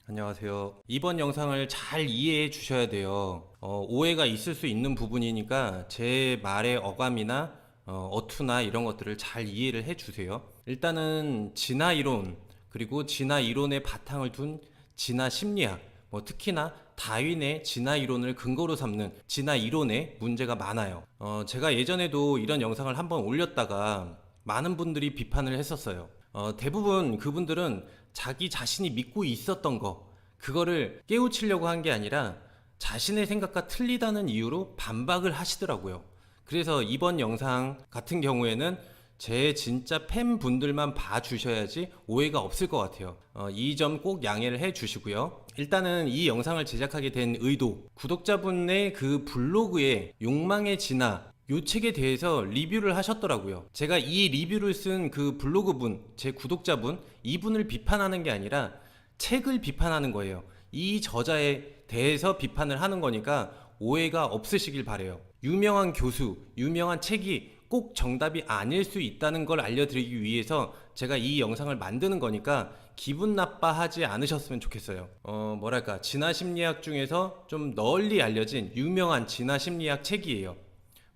안녕하세요. 이번 영상을 잘 이해해 주셔야 돼요. 오해가 있을 수 있는 부분이니까 제 말의 어감이나 어투나 이런 것들을 잘 이해를 해 주세요. 일단은 진화 이론, 그리고 진화 이론의 바탕을 둔 진화 심리학, 특히나 다윈의 진화 이론을 근거로 삼는 진화 이론에 문제가 많아요. 제가 예전에도 이런 영상을 한번 올렸다가 많은 분들이 비판을 했었어요. 대부분 그분들은 자기 자신이 믿고 있었던 그거를 깨우치려고 한 게 아니라 자신의 생각과 틀리다는 이유로 반박을 하시더라고요. 그래서 이번 영상 같은 경우에는 제 진짜 팬분들만 봐주셔야지 오해가 없을 것 같아요. 이 점 꼭 양해를 해 주시고요. 일단은 이 영상을 제작하게 된 의도, 구독자분의 그 블로그에 욕망의 진화 요 책에 대해서 리뷰를 하셨더라고요. 제가 이 리뷰를 쓴 그 블로그분, 제 구독자분, 이분을 비판하는 게 아니라 책을 비판하는 거예요. 이 저자에 대해서 비판을 하는 거니까 오해가 없으시길 바래요. 유명한 교수, 유명한 책이 꼭 정답이 아닐 수 있다는 걸 알려드리기 위해서 제가 이 영상을 만드는 거니까 기분 나빠하지 않으셨으면 좋겠어요. 진화심리학 중에서 좀 널리 알려진 유명한 진화심리학 책이에요.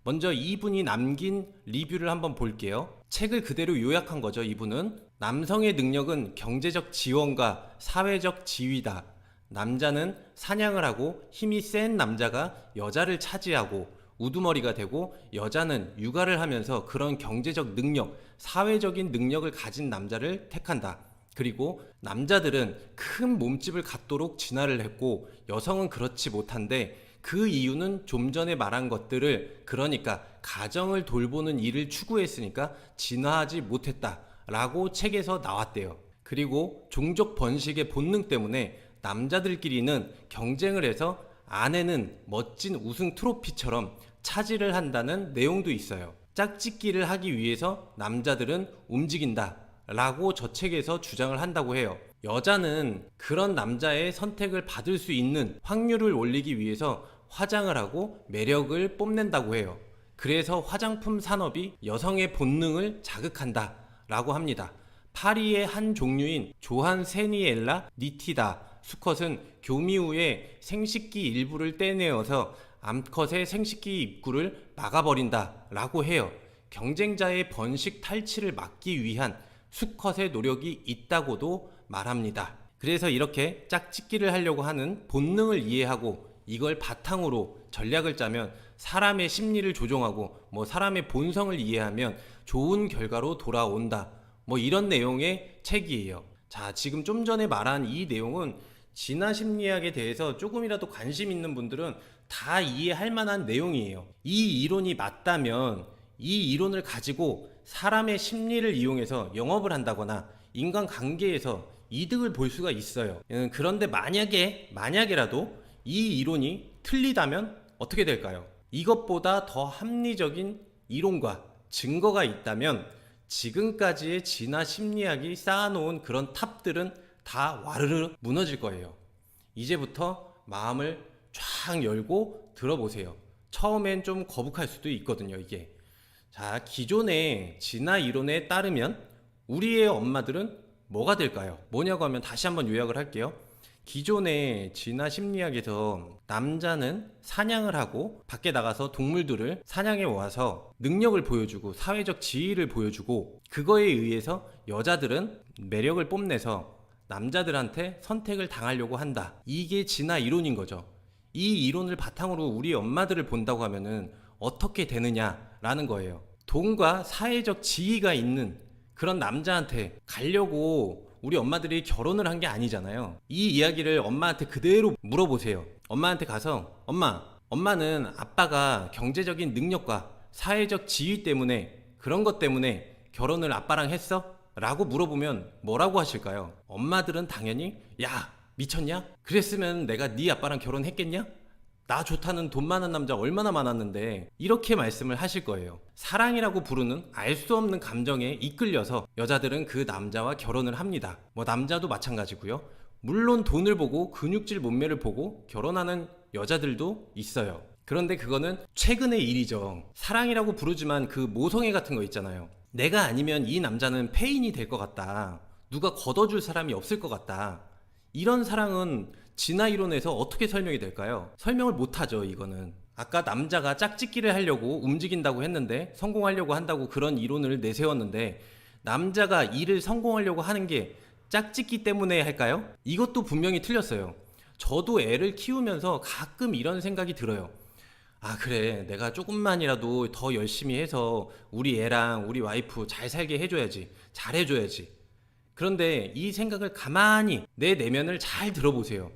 먼저 이분이 남긴 리뷰를 한번 볼게요. 책을 그대로 요약한 거죠. 이분은 남성의 능력은 경제적 지원과 사회적 지위다. 남자는 사냥을 하고 힘이 센 남자가 여자를 차지하고 우두머리가 되고, 여자는 육아를 하면서 그런 경제적 능력, 사회적인 능력을 가진 남자를 택한다. 그리고 남자들은 큰 몸집을 갖도록 진화를 했고 여성은 그렇지 못한데, 그 이유는 좀 전에 말한 것들을, 그러니까 가정을 돌보는 일을 추구했으니까 진화하지 못했다 라고 책에서 나왔대요. 그리고 종족 번식의 본능 때문에 남자들끼리는 경쟁을 해서 아내는 멋진 우승 트로피처럼 차지를 한다는 내용도 있어요. 짝짓기를 하기 위해서 남자들은 움직인다 라고 저 책에서 주장을 한다고 해요. 여자는 그런 남자의 선택을 받을 수 있는 확률을 올리기 위해서 화장을 하고 매력을 뽐낸다고 해요. 그래서 화장품 산업이 여성의 본능을 자극한다 라고 합니다. 파리의 한 종류인 조한 세니엘라 니티다 수컷은 교미 후에 생식기 일부를 떼내어서 암컷의 생식기 입구를 막아버린다 라고 해요. 경쟁자의 번식 탈취를 막기 위한 수컷의 노력이 있다고도 말합니다. 그래서 이렇게 짝짓기를 하려고 하는 본능을 이해하고 이걸 바탕으로 전략을 짜면, 사람의 심리를 조종하고 사람의 본성을 이해하면 좋은 결과로 돌아온다, 이런 내용의 책이에요. 자, 지금 좀 전에 말한 이 내용은 진화심리학에 대해서 조금이라도 관심 있는 분들은 다 이해할 만한 내용이에요. 이 이론이 맞다면 이 이론을 가지고 사람의 심리를 이용해서 영업을 한다거나 인간관계에서 이득을 볼 수가 있어요. 그런데 만약에라도 이 이론이 틀리다면 어떻게 될까요? 이것보다 더 합리적인 이론과 증거가 있다면 지금까지의 진화 심리학이 쌓아놓은 그런 탑들은 다 와르르 무너질 거예요. 이제부터 마음을 쫙 열고 들어보세요. 처음엔 좀 거북할 수도 있거든요, 이게. 자, 기존의 진화 이론에 따르면 우리의 엄마들은 뭐가 될까요? 뭐냐고 하면 다시 한번 요약을 할게요. 기존의 진화 심리학에서 남자는 사냥을 하고 밖에 나가서 동물들을 사냥해 와서 능력을 보여주고 사회적 지위를 보여주고, 그거에 의해서 여자들은 매력을 뽐내서 남자들한테 선택을 당하려고 한다. 이게 진화 이론인 거죠. 이 이론을 바탕으로 우리 엄마들을 본다고 하면은 어떻게 되느냐라는 거예요. 돈과 사회적 지위가 있는 그런 남자한테 가려고 우리 엄마들이 결혼을 한 게 아니잖아요. 이 이야기를 엄마한테 그대로 물어보세요. 엄마한테 가서, 엄마는 아빠가 경제적인 능력과 사회적 지위 때문에, 그런 것 때문에 결혼을 아빠랑 했어? 라고 물어보면 뭐라고 하실까요? 엄마들은 당연히, 야, 미쳤냐? 그랬으면 내가 네 아빠랑 결혼했겠냐? 나 좋다는 돈 많은 남자 얼마나 많았는데, 이렇게 말씀을 하실 거예요. 사랑이라고 부르는 알 수 없는 감정에 이끌려서 여자들은 그 남자와 결혼을 합니다. 남자도 마찬가지고요. 물론 돈을 보고 근육질 몸매를 보고 결혼하는 여자들도 있어요. 그런데 그거는 최근의 일이죠. 사랑이라고 부르지만 그 모성애 같은 거 있잖아요. 내가 아니면 이 남자는 폐인이 될 것 같다, 누가 걷어줄 사람이 없을 것 같다, 이런 사랑은 진화 이론에서 어떻게 설명이 될까요? 설명을 못하죠, 이거는. 아까 남자가 짝짓기를 하려고 움직인다고 했는데, 성공하려고 한다고 그런 이론을 내세웠는데, 남자가 일을 성공하려고 하는 게 짝짓기 때문에 할까요? 이것도 분명히 틀렸어요. 저도 애를 키우면서 가끔 이런 생각이 들어요. 아, 그래, 내가 조금만이라도 더 열심히 해서 우리 애랑 우리 와이프 잘 살게 해줘야지, 잘 해줘야지. 그런데 이 생각을 가만히 내 내면을 잘 들어보세요.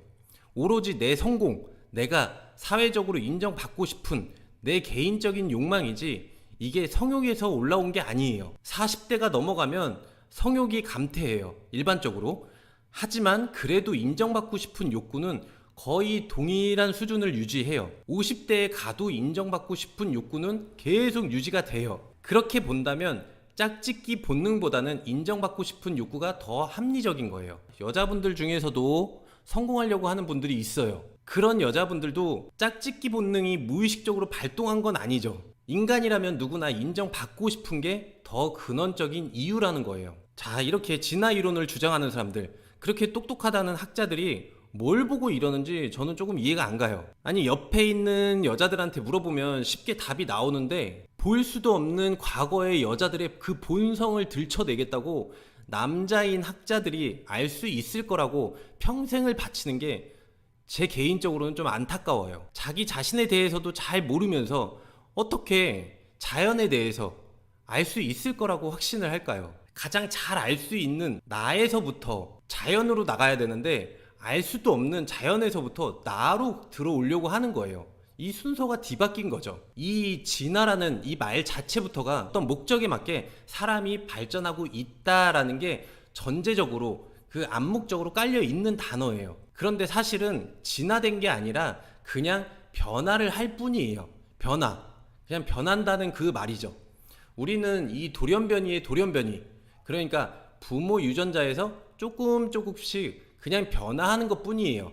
오로지 내 성공, 내가 사회적으로 인정받고 싶은 내 개인적인 욕망이지, 이게 성욕에서 올라온 게 아니에요. 40대가 넘어가면 성욕이 감퇴해요, 일반적으로. 하지만 그래도 인정받고 싶은 욕구는 거의 동일한 수준을 유지해요. 50대에 가도 인정받고 싶은 욕구는 계속 유지가 돼요. 그렇게 본다면 짝짓기 본능보다는 인정받고 싶은 욕구가 더 합리적인 거예요. 여자분들 중에서도 성공하려고 하는 분들이 있어요. 그런 여자분들도 짝짓기 본능이 무의식적으로 발동한 건 아니죠. 인간이라면 누구나 인정받고 싶은 게 더 근원적인 이유라는 거예요. 자, 이렇게 진화 이론을 주장하는 사람들, 그렇게 똑똑하다는 학자들이 뭘 보고 이러는지 저는 조금 이해가 안 가요. 아니, 옆에 있는 여자들한테 물어보면 쉽게 답이 나오는데, 볼 수도 없는 과거의 여자들의 그 본성을 들춰내겠다고 남자인 학자들이 알 수 있을 거라고 평생을 바치는 게 제 개인적으로는 좀 안타까워요. 자기 자신에 대해서도 잘 모르면서 어떻게 자연에 대해서 알 수 있을 거라고 확신을 할까요? 가장 잘 알 수 있는 나에서부터 자연으로 나가야 되는데, 알 수도 없는 자연에서부터 나로 들어오려고 하는 거예요. 이 순서가 뒤바뀐 거죠. 이 진화라는 이 말 자체부터가 어떤 목적에 맞게 사람이 발전하고 있다라는 게 전제적으로 그 암묵적으로 깔려 있는 단어예요. 그런데 사실은 진화된 게 아니라 그냥 변화를 할 뿐이에요. 변화. 그냥 변한다는 그 말이죠. 우리는 이 돌연변이의 돌연변이, 그러니까 부모 유전자에서 조금씩 그냥 변화하는 것 뿐이에요.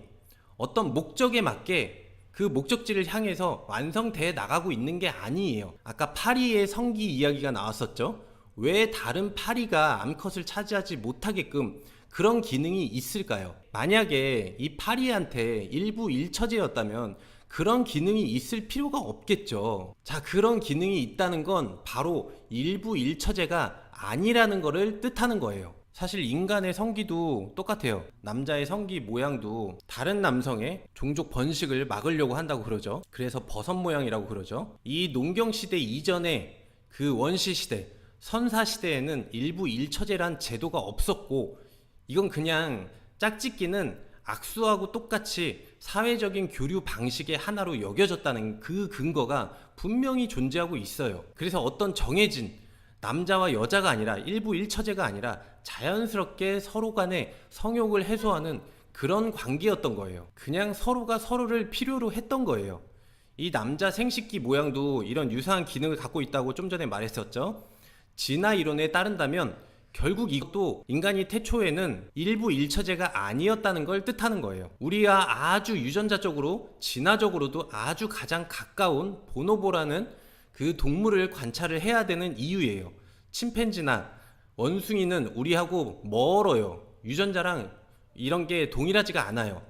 어떤 목적에 맞게 그 목적지를 향해서 완성돼 나가고 있는 게 아니에요. 아까 파리의 성기 이야기가 나왔었죠. 왜 다른 파리가 암컷을 차지하지 못하게끔 그런 기능이 있을까요? 만약에 이 파리한테 일부 일처제였다면 그런 기능이 있을 필요가 없겠죠. 자, 그런 기능이 있다는 건 바로 일부 일처제가 아니라는 거를 뜻하는 거예요. 사실 인간의 성기도 똑같아요. 남자의 성기 모양도 다른 남성의 종족 번식을 막으려고 한다고 그러죠. 그래서 버섯 모양이라고 그러죠. 이 농경시대 이전에 그 원시시대, 선사시대에는 일부 일처제란 제도가 없었고, 이건 그냥 짝짓기는 악수하고 똑같이 사회적인 교류 방식의 하나로 여겨졌다는 그 근거가 분명히 존재하고 있어요. 그래서 어떤 정해진 남자와 여자가 아니라 일부 일처제가 아니라 자연스럽게 서로 간에 성욕을 해소하는 그런 관계였던 거예요. 그냥 서로가 서로를 필요로 했던 거예요. 이 남자 생식기 모양도 이런 유사한 기능을 갖고 있다고 좀 전에 말했었죠. 진화 이론에 따른다면 결국 이것도 인간이 태초에는 일부 일처제가 아니었다는 걸 뜻하는 거예요. 우리와 아주 유전자적으로 진화적으로도 아주 가장 가까운 보노보라는 그 동물을 관찰을 해야 되는 이유예요. 침팬지나 원숭이는 우리하고 멀어요. 유전자랑 이런 게 동일하지가 않아요.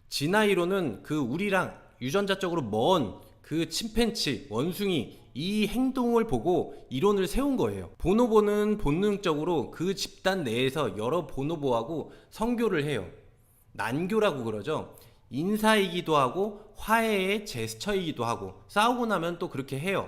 진화 이론은 그 우리랑 유전자적으로 먼 그 침팬지, 원숭이 이 행동을 보고 이론을 세운 거예요. 보노보는 본능적으로 그 집단 내에서 여러 보노보하고 성교를 해요. 난교라고 그러죠. 인사이기도 하고 화해의 제스처이기도 하고, 싸우고 나면 또 그렇게 해요.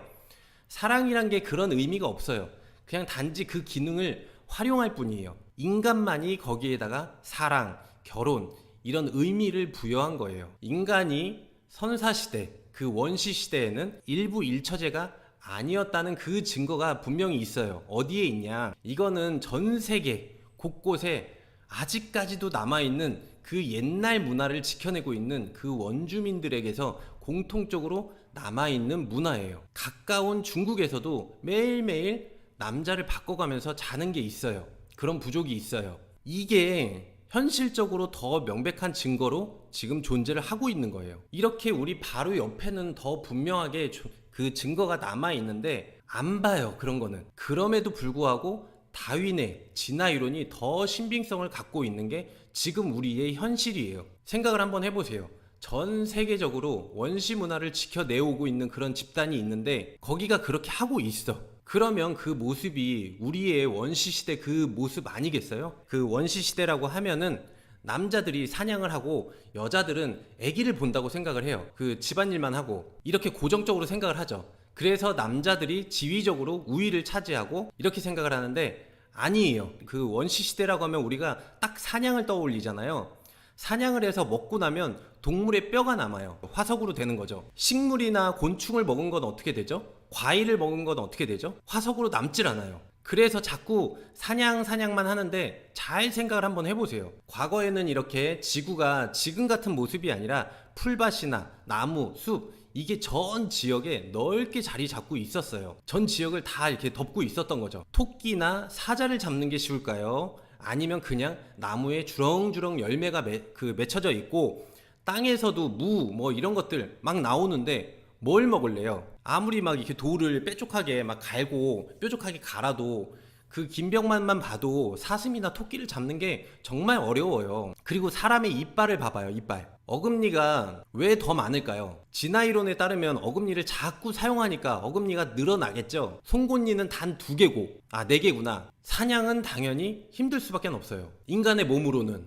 사랑이란 게 그런 의미가 없어요. 그냥 단지 그 기능을 활용할 뿐이에요. 인간만이 거기에다가 사랑, 결혼 이런 의미를 부여한 거예요. 인간이 선사시대, 그 원시시대에는 일부 일처제가 아니었다는 그 증거가 분명히 있어요. 어디에 있냐? 이거는 전 세계 곳곳에 아직까지도 남아있는 그 옛날 문화를 지켜내고 있는 그 원주민들에게서 공통적으로 남아있는 문화예요. 가까운 중국에서도 매일매일 남자를 바꿔가면서 자는 게 있어요. 그런 부족이 있어요. 이게 현실적으로 더 명백한 증거로 지금 존재를 하고 있는 거예요. 이렇게 우리 바로 옆에는 더 분명하게 그 증거가 남아있는데 안 봐요, 그런 거는. 그럼에도 불구하고 다윈의 진화 이론이 더 신빙성을 갖고 있는 게 지금 우리의 현실이에요. 생각을 한번 해보세요. 전 세계적으로 원시 문화를 지켜내오고 있는 그런 집단이 있는데 거기가 그렇게 하고 있어. 그러면 그 모습이 우리의 원시시대 그 모습 아니겠어요? 그 원시시대라고 하면은 남자들이 사냥을 하고 여자들은 아기를 본다고 생각을 해요. 그 집안일만 하고 이렇게 고정적으로 생각을 하죠. 그래서 남자들이 지위적으로 우위를 차지하고 이렇게 생각을 하는데 아니에요. 그 원시시대라고 하면 우리가 딱 사냥을 떠올리잖아요. 사냥을 해서 먹고 나면 동물의 뼈가 남아요. 화석으로 되는 거죠. 식물이나 곤충을 먹은 건 어떻게 되죠? 과일을 먹은 건 어떻게 되죠? 화석으로 남질 않아요. 그래서 자꾸 사냥만 하는데 잘 생각을 한번 해보세요. 과거에는 이렇게 지구가 지금 같은 모습이 아니라 풀밭이나 나무, 숲 이게 전 지역에 넓게 자리 잡고 있었어요. 전 지역을 다 이렇게 덮고 있었던 거죠. 토끼나 사자를 잡는 게 쉬울까요? 아니면 그냥 나무에 주렁주렁 열매가 맺혀져 있고 땅에서도 무 뭐 이런 것들 막 나오는데 뭘 먹을래요? 아무리 막 이렇게 돌을 뾰족하게 막 갈고 뾰족하게 갈아도 그 긴 벽만만 봐도 사슴이나 토끼를 잡는 게 정말 어려워요. 그리고 사람의 이빨을 봐봐요. 이빨. 어금니가 왜 더 많을까요? 진화 이론에 따르면 어금니를 자꾸 사용하니까 어금니가 늘어나겠죠. 송곳니는 단 2개고 4개구나. 사냥은 당연히 힘들 수밖에 없어요. 인간의 몸으로는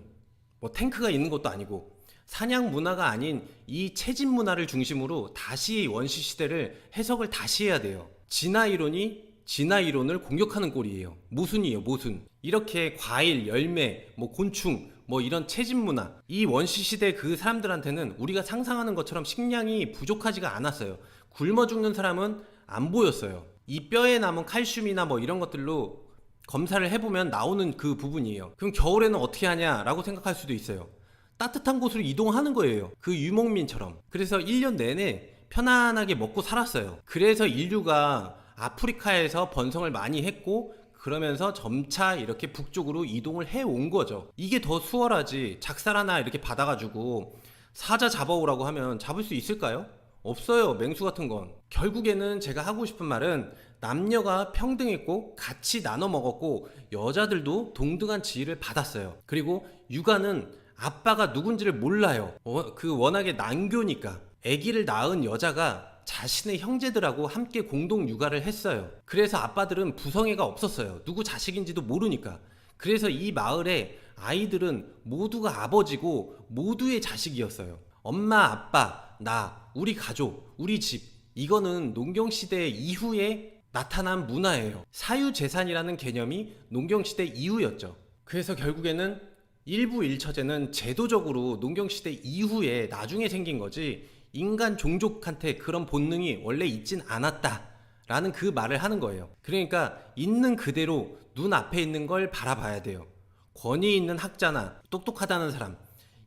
뭐 탱크가 있는 것도 아니고 사냥 문화가 아닌 이 채집 문화를 중심으로 다시 원시 시대를 해석을 다시 해야 돼요. 진화 이론이 진화 이론을 공격하는 꼴이에요. 모순이에요, 모순. 이렇게 과일, 열매, 뭐 곤충, 뭐 이런 채집 문화, 이 원시 시대 그 사람들한테는 우리가 상상하는 것처럼 식량이 부족하지가 않았어요. 굶어 죽는 사람은 안 보였어요. 이 뼈에 남은 칼슘이나 뭐 이런 것들로 검사를 해보면 나오는 그 부분이에요. 그럼 겨울에는 어떻게 하냐라고 생각할 수도 있어요. 따뜻한 곳으로 이동하는 거예요. 그 유목민처럼. 그래서 1년 내내 편안하게 먹고 살았어요. 그래서 인류가 아프리카에서 번성을 많이 했고 그러면서 점차 이렇게 북쪽으로 이동을 해온 거죠. 이게 더 수월하지. 작살 하나 이렇게 받아가지고 사자 잡아오라고 하면 잡을 수 있을까요? 없어요. 맹수 같은 건. 결국에는 제가 하고 싶은 말은 남녀가 평등했고 같이 나눠 먹었고 여자들도 동등한 지위를 받았어요. 그리고 육아는 아빠가 누군지를 몰라요. 그 워낙에 난교니까. 아기를 낳은 여자가 자신의 형제들하고 함께 공동 육아를 했어요. 그래서 아빠들은 부성애가 없었어요. 누구 자식인지도 모르니까. 그래서 이 마을의 아이들은 모두가 아버지고 모두의 자식이었어요. 엄마, 아빠, 나, 우리 가족, 우리 집. 이거는 농경시대 이후에 나타난 문화예요. 사유재산이라는 개념이 농경시대 이후였죠. 그래서 결국에는 일부 일처제는 제도적으로 농경시대 이후에 나중에 생긴 거지 인간 종족한테 그런 본능이 원래 있진 않았다 라는 그 말을 하는 거예요. 그러니까 있는 그대로 눈앞에 있는 걸 바라봐야 돼요. 권위 있는 학자나 똑똑하다는 사람,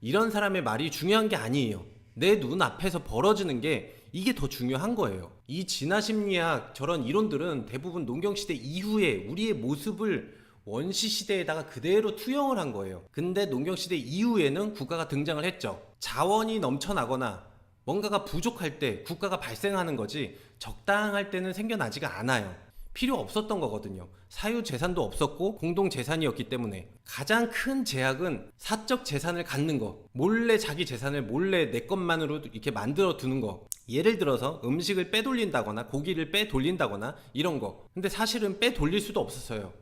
이런 사람의 말이 중요한 게 아니에요. 내 눈앞에서 벌어지는 게 이게 더 중요한 거예요. 이 진화심리학 저런 이론들은 대부분 농경시대 이후에 우리의 모습을 원시시대에다가 그대로 투영을 한 거예요. 근데 농경시대 이후에는 국가가 등장을 했죠. 자원이 넘쳐나거나 뭔가가 부족할 때 국가가 발생하는 거지 적당할 때는 생겨나지가 않아요. 필요 없었던 거거든요. 사유재산도 없었고 공동재산이었기 때문에. 가장 큰 제약은 사적 재산을 갖는 거. 몰래 자기 재산을 몰래 내 것만으로 이렇게 만들어 두는 거. 예를 들어서 음식을 빼돌린다거나 고기를 빼돌린다거나 이런 거. 근데 사실은 빼돌릴 수도 없었어요.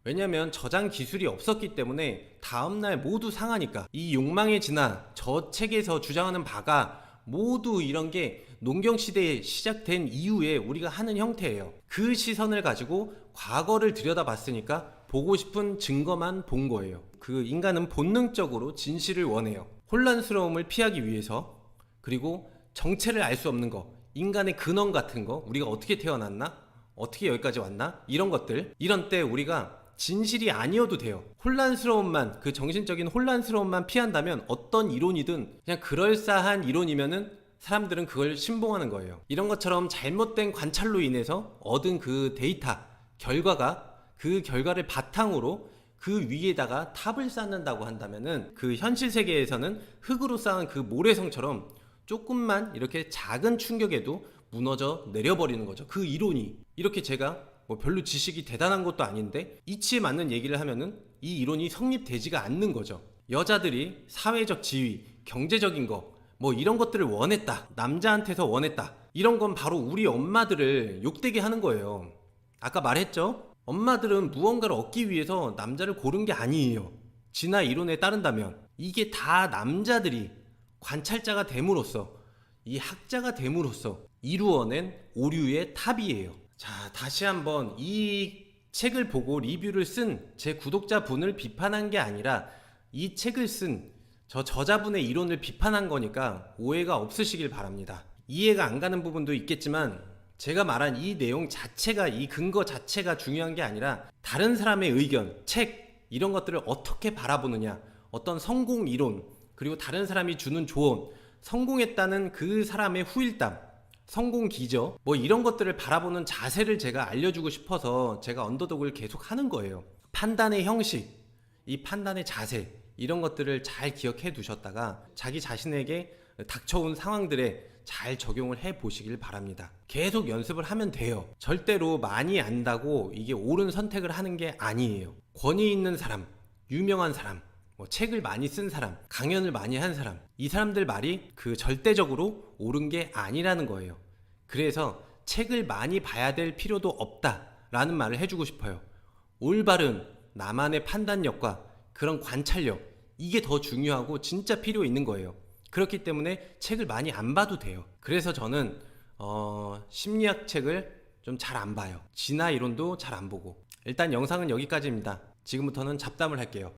왜냐면 저장 기술이 없었기 때문에 다음날 모두 상하니까. 이 욕망의 진화, 저 책에서 주장하는 바가 모두 이런 게 농경시대에 시작된 이후에 우리가 하는 형태예요. 그 시선을 가지고 과거를 들여다봤으니까 보고 싶은 증거만 본 거예요. 그 인간은 본능적으로 진실을 원해요. 혼란스러움을 피하기 위해서. 그리고 정체를 알 수 없는 거, 인간의 근원 같은 거, 우리가 어떻게 태어났나? 어떻게 여기까지 왔나? 이런 것들. 이런 때 우리가 진실이 아니어도 돼요. 혼란스러움만, 그 정신적인 혼란스러움만 피한다면 어떤 이론이든 그냥 그럴싸한 이론이면은 사람들은 그걸 신봉하는 거예요. 이런 것처럼 잘못된 관찰로 인해서 얻은 그 데이터, 결과가 그 결과를 바탕으로 그 위에다가 탑을 쌓는다고 한다면은 그 현실 세계에서는 흙으로 쌓은 그 모래성처럼 조금만 이렇게 작은 충격에도 무너져 내려버리는 거죠. 그 이론이. 이렇게 제가 뭐 별로 지식이 대단한 것도 아닌데 이치에 맞는 얘기를 하면은 이 이론이 성립되지가 않는 거죠. 여자들이 사회적 지위, 경제적인 거, 뭐 이런 것들을 원했다. 남자한테서 원했다. 이런 건 바로 우리 엄마들을 욕되게 하는 거예요. 아까 말했죠? 엄마들은 무언가를 얻기 위해서 남자를 고른 게 아니에요. 진화 이론에 따른다면 이게 다 남자들이 관찰자가 됨으로써, 이 학자가 됨으로써 이루어낸 오류의 탑이에요. 자, 다시 한번 이 책을 보고 리뷰를 쓴 제 구독자분을 비판한 게 아니라 이 책을 쓴 저 저자분의 이론을 비판한 거니까 오해가 없으시길 바랍니다. 이해가 안 가는 부분도 있겠지만 제가 말한 이 내용 자체가, 이 근거 자체가 중요한 게 아니라 다른 사람의 의견, 책 이런 것들을 어떻게 바라보느냐, 어떤 성공 이론, 그리고 다른 사람이 주는 조언, 성공했다는 그 사람의 후일담, 성공 기저, 뭐 이런 것들을 바라보는 자세를 제가 알려주고 싶어서 제가 언더독을 계속 하는 거예요. 판단의 형식, 이 판단의 자세, 이런 것들을 잘 기억해 두셨다가 자기 자신에게 닥쳐온 상황들에 잘 적용을 해 보시길 바랍니다. 계속 연습을 하면 돼요. 절대로 많이 안다고 이게 옳은 선택을 하는 게 아니에요. 권위 있는 사람, 유명한 사람, 뭐 책을 많이 쓴 사람, 강연을 많이 한 사람, 이 사람들 말이 그 절대적으로 옳은 게 아니라는 거예요. 그래서 책을 많이 봐야 될 필요도 없다라는 말을 해주고 싶어요. 올바른 나만의 판단력과 그런 관찰력, 이게 더 중요하고 진짜 필요 있는 거예요. 그렇기 때문에 책을 많이 안 봐도 돼요. 그래서 저는 심리학 책을 좀 잘 안 봐요. 진화 이론도 잘 안 보고. 일단 영상은 여기까지입니다. 지금부터는 잡담을 할게요.